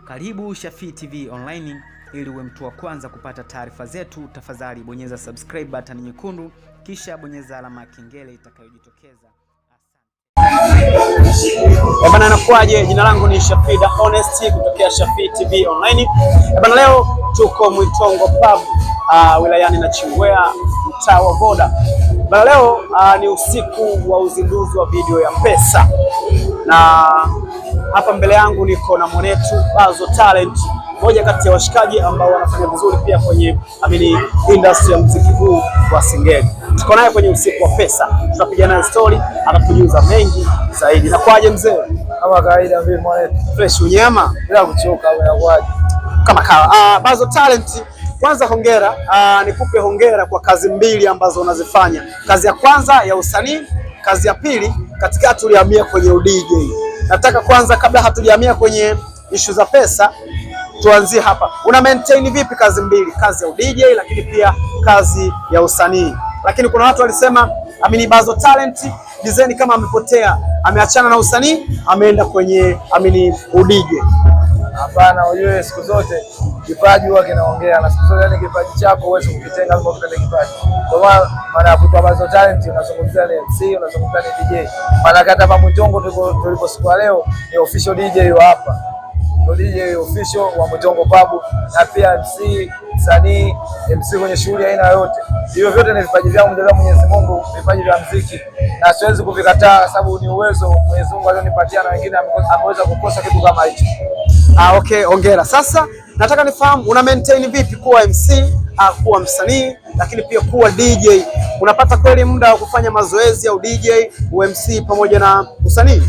Karibu Shafii TV Online, ili uwe mtu wa kwanza kupata taarifa zetu. Tafadhali bonyeza subscribe button nyekundu, kisha bonyeza alama ya kengele itakayojitokeza. Bana, anakuaje? Jina langu ni Shafii the Honest kutokea Shafii TV Online. Bana, leo tuko Mwitongo Pub wilayani Nachingwea, mtaa wa Boda. Bana, leo ni usiku wa uzinduzi wa video ya pesa, na hapa mbele yangu niko na mwanetu Bazo Talent, moja kati ya washikaji ambao wanafanya vizuri pia kwenye industry ya muziki huu wa Singeli. Tuko naye kwenye usiku wa pesa, tutapiga naye story, atatujuza mengi zaidi. Na kwaje mzee? Kama kawaida mimi mwanetu. Fresh unyama bila kuchoka, unakuaje? Kama Bazo Talent, kwanza hongera. Nikupe hongera kwa kazi mbili ambazo unazifanya. Kazi ya kwanza ya usanii, kazi ya pili katikati ulihamia kwenye udj. Nataka kwanza, kabla hatujahamia kwenye issue za pesa, tuanzie hapa. Una maintain vipi kazi mbili, kazi ya udj lakini pia kazi ya usanii? Lakini kuna watu walisema Bazo Talent design kama amepotea, ameachana na usanii, ameenda kwenye udj. Hapana, unajua siku zote kipaji huwa kinaongea, na siku zote yani kipaji chako huwezi kukitenga kama ukipenda kipaji. Kwa maana ya kutoa Bazo Talent unazungumzia ni MC, unazungumzia ni DJ. Maana hata hapa Mwitongo tuliposikua leo ni official DJ wa hapa. Ndio DJ official wa Mwitongo Pub, na pia MC, msanii, MC kwenye shughuli aina yote. Hivyo vyote ni vipaji vyangu, ndio Mwenyezi Mungu, vipaji vya muziki, na siwezi kuvikataa sababu ni uwezo Mwenyezi Mungu alionipatia, na wengine ameweza kukosa kitu kama hicho. Okay, hongera. Sasa nataka nifahamu una maintain vipi kuwa MC, kuwa msanii, lakini pia kuwa DJ? Unapata kweli muda wa kufanya mazoezi au DJ, MC pamoja na usanii?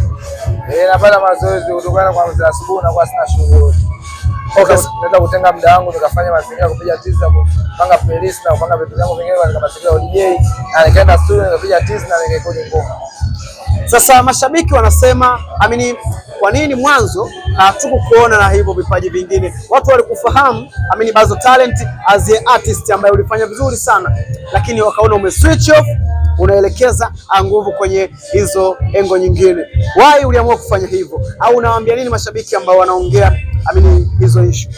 Napata mazoezi kutokana kwa asubuhi na kwa sina shughuli. Okay, naweza kutenga muda wangu nikafanya mazingira, kupiga tizi na kupanga playlist na kupanga vitu vyangu vingine katika mazingira ya DJ, na nikaenda studio nikapiga tizi na nikarekodi ngoma. Sasa mashabiki wanasema kwa nini mwanzo hatukukuona na hivyo vipaji vingine? Watu walikufahamu Bazo Talent as an artist ambaye ulifanya vizuri sana, lakini wakaona umeswitch off, unaelekeza nguvu kwenye hizo engo nyingine. Why uliamua kufanya hivyo? Au unawaambia nini mashabiki ambao wanaongea hizo issue?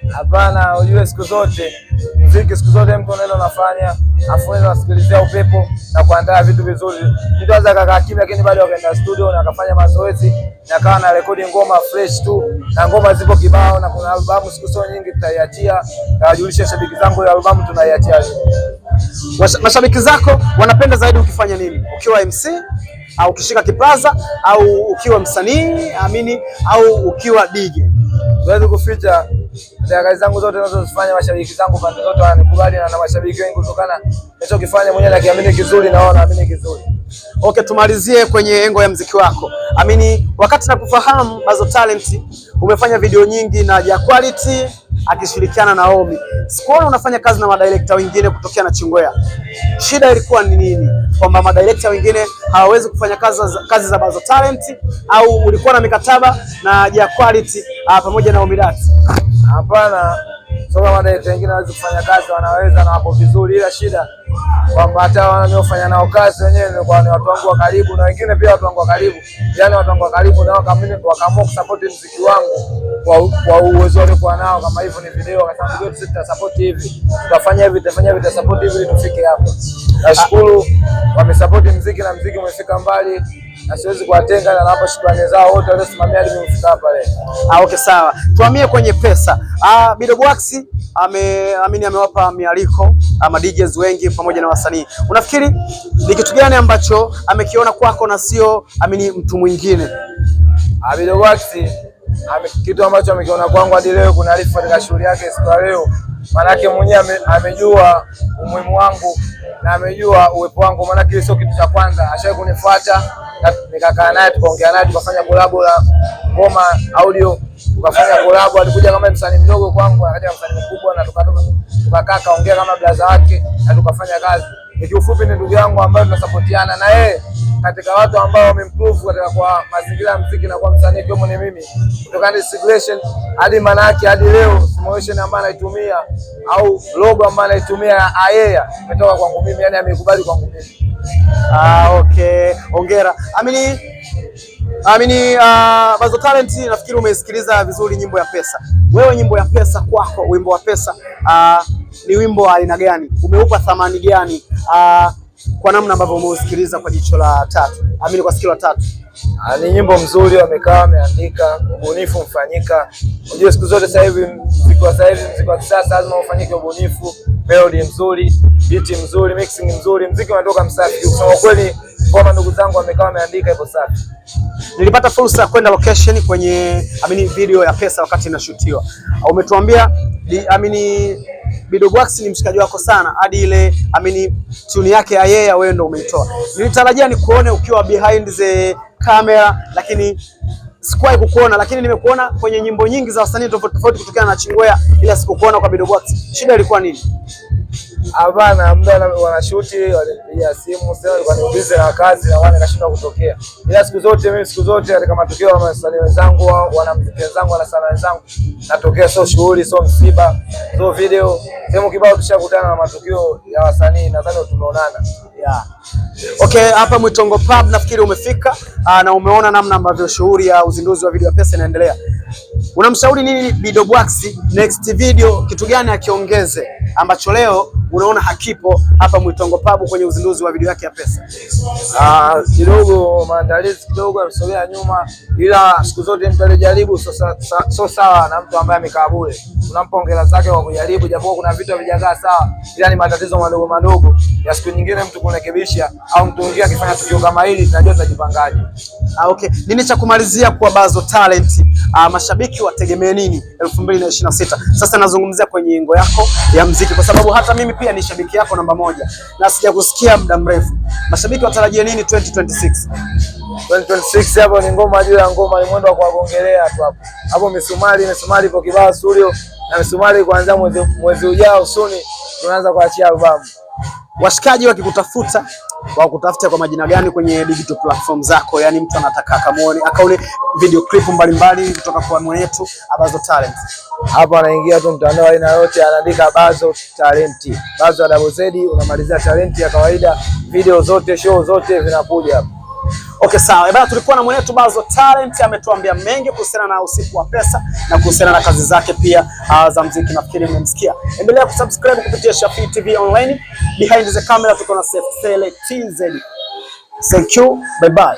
Hapana, unajua siku zote muziki, siku zote mtu anaenda anafanya, afu anasikilizia upepo na kuandaa vitu vizuri. Mtu anaweza kakaa kimya, lakini bado akaenda studio na akafanya mazoezi na akawa na rekodi ngoma fresh tu, na ngoma zipo kibao, na kuna albamu siku so nyingi tutaiachia. Nawajulisha shabiki zangu ya albamu tunaiachia. Mashabiki zako wanapenda zaidi ukifanya nini? Ukiwa MC au ukishika kipaza, au ukiwa msanii au ukiwa DJ? Siwezi kuficha kazi zangu zote ninazozifanya, mashabiki zangu pande zote wananikubali, na mashabiki wengi kutokana ninachokifanya mwenyewe na kiamini kizuri, na wao naamini kizuri. Okay, tumalizie kwenye engo ya muziki wako. Wakati nakufahamu Bazo Talent, umefanya video nyingi na Quality akishirikiana na Omi. Sikuona unafanya kazi na madirector wengine kutokea Nachingwea. Shida ilikuwa ni nini? Kwamba madirector wengine hawawezi kufanya kazi za Bazo Talent, au ulikuwa na mikataba na Quality pamoja na Omi Dat? Hapana, sio kama madirector wengine hawezi kufanya kazi, wanaweza na wapo vizuri, ila shida kwamba hata wanaofanya nao kazi wenyewe ni watu wangu wa karibu, na wengine pia watu wangu wa karibu. Yani watu wangu wa karibu nao wakaamua kusupport muziki wangu kwa uwezo waliokuwa nao. Kama hivyo ni video, wakasema sisi tutasupport hivi, tutafanya hivi, tutafanya hivi, tutasupport hivi ili tufike hapa. Nashukuru wamesupport muziki na muziki umefika mbali, na siwezi kuwatenga, na hapa shukrani zao wote waliosimamia hadi tumefika hapa leo. Okay, sawa. Tuhamie kwenye pesa. Bidobwax amewapa mialiko DJs wengi pamoja na wasanii. Unafikiri ni kitu gani ambacho amekiona kwako na sio mtu mwingine? Bidobwax kitu ambacho amekiona kwangu hadi leo, kuna alifu katika shughuli yake siku ya leo. Maana yake mwenyewe amejua umuhimu wangu na amejua uwepo wangu, maana kile sio kitu cha kwanza. Ashawahi kunifuata, nikakaa naye tukaongea naye, tukafanya collab la ngoma audio, tukafanya collab. Alikuja kama msanii mdogo kwangu, akaja msanii mkubwa, na tukakaa kaongea kama brother wake na tukafanya kazi. Kiufupi ni ndugu yangu ambaye tunasupportiana na yeye katika watu ambao wameimprove katika kwa mazingira ya muziki na kwa msanii kama ni mimi, kutokana na situation hadi manake hadi leo simulation ambayo anaitumia au logo ambayo anaitumia Ayea imetoka kwangu mimi, yani amekubali kwangu mimi. Okay, hongera. Bazo Talent, nafikiri umesikiliza vizuri nyimbo ya Pesa. Wewe nyimbo ya Pesa kwako, wimbo wa Pesa ni wimbo wa aina gani? Umeupa thamani gani kwa namna ambavyo umeusikiliza kwa jicho la tatu? Kwa sikio la tatu. Ni nyimbo mzuri, wamekaa wameandika, ubunifu mfanyika. Unajua siku zote sasa hivi muziki wa kisasa lazima ufanyike ubunifu, melody nzuri, beat nzuri, mixing nzuri, muziki unatoka msafi. Kusema kweli, kwa ndugu zangu wamekaa wameandika ipo safi. Nilipata fursa ya kwenda location kwenye video ya Pesa wakati inashutiwa. Umetuambia Bidogwax ni mshikaji wako sana hadi ile tune yake ya yeye wewe ndio umeitoa. Nilitarajia ni kuone ukiwa behind the camera, lakini sikuwahi kukuona, lakini nimekuona kwenye nyimbo nyingi za wasanii tofauti tofauti kutokana na Chingwea, ila sikukuona kwa Bidogwax. Shida ilikuwa nini? Hapana, muda wanashuti walinipigia simu, sasa walikuwa ni busy na kazi na nikashindwa kutokea. Ila siku zote katika matukio ya wasanii wenzangu, wanamuziki wenzangu, wanasanii wenzangu, natokea, sio shughuli, sio msiba, sio video, sehemu kibao tushakutana na matukio ya wasanii, nadhani tumeonana. Yeah. Okay, hapa Mwitongo Pub nafikiri umefika na umeona namna ambavyo shughuli ya uzinduzi wa video ya Pesa inaendelea. Unamshauri nini Bidogwax next video, kitu gani akiongeze ambacho leo unaona hakipo hapa Mwitongo Pub kwenye uzinduzi wa video yake ya Pesa? Kidogo maandalizi kidogo yamesogea nyuma, ila siku zote mtu alijaribu so sawa na mtu ambaye amekaa bure. Tunampa hongera zake kwa kujaribu, japo kuna vitu havijakaa sawa, ila ni matatizo madogo ya siku nyingine mtu kurekebisha, au mtu mwingine akifanya tukio kama hili tunajua tutajipangaje. Okay, nini cha kumalizia kwa Bazo Talent? Mashabiki wategemee nini 2026? Sasa nazungumzia kwenye ingo yako ya muziki, kwa sababu hata mimi pia ni shabiki yako namba moja na sijakusikia muda mrefu. Mashabiki watarajie nini 2026? 2026 hapo ni ngoma juu ya ngoma, ni mwendo wa kuongelea tu hapo. Hapo misumari ipo kibao studio, na misumari kuanzia mwezi ujao suni tunaanza kuachia albamu. Washikaji wakikutafuta kwa majina gani kwenye digital platform zako? Yani mtu anataka akaone video clip mbalimbali kutoka kwa mwenetu Bazo Talent. Hapo anaingia tu mtandao aina yote, anaandika Bazo Talent, Bazo double Z, unamalizia talent ya kawaida, video zote, show zote vinakuja hapo. Okay, sawa. Bana, tulikuwa na mwenetu Bazo Talent, ametuambia mengi kuhusiana na usiku wa Pesa na kuhusiana na kazi zake pia za muziki. Nafikiri mmemsikia. Endelea kusubscribe kupitia Shafii TV Online. Behind the camera tuko na Sele TZ. Thank you. Bye bye.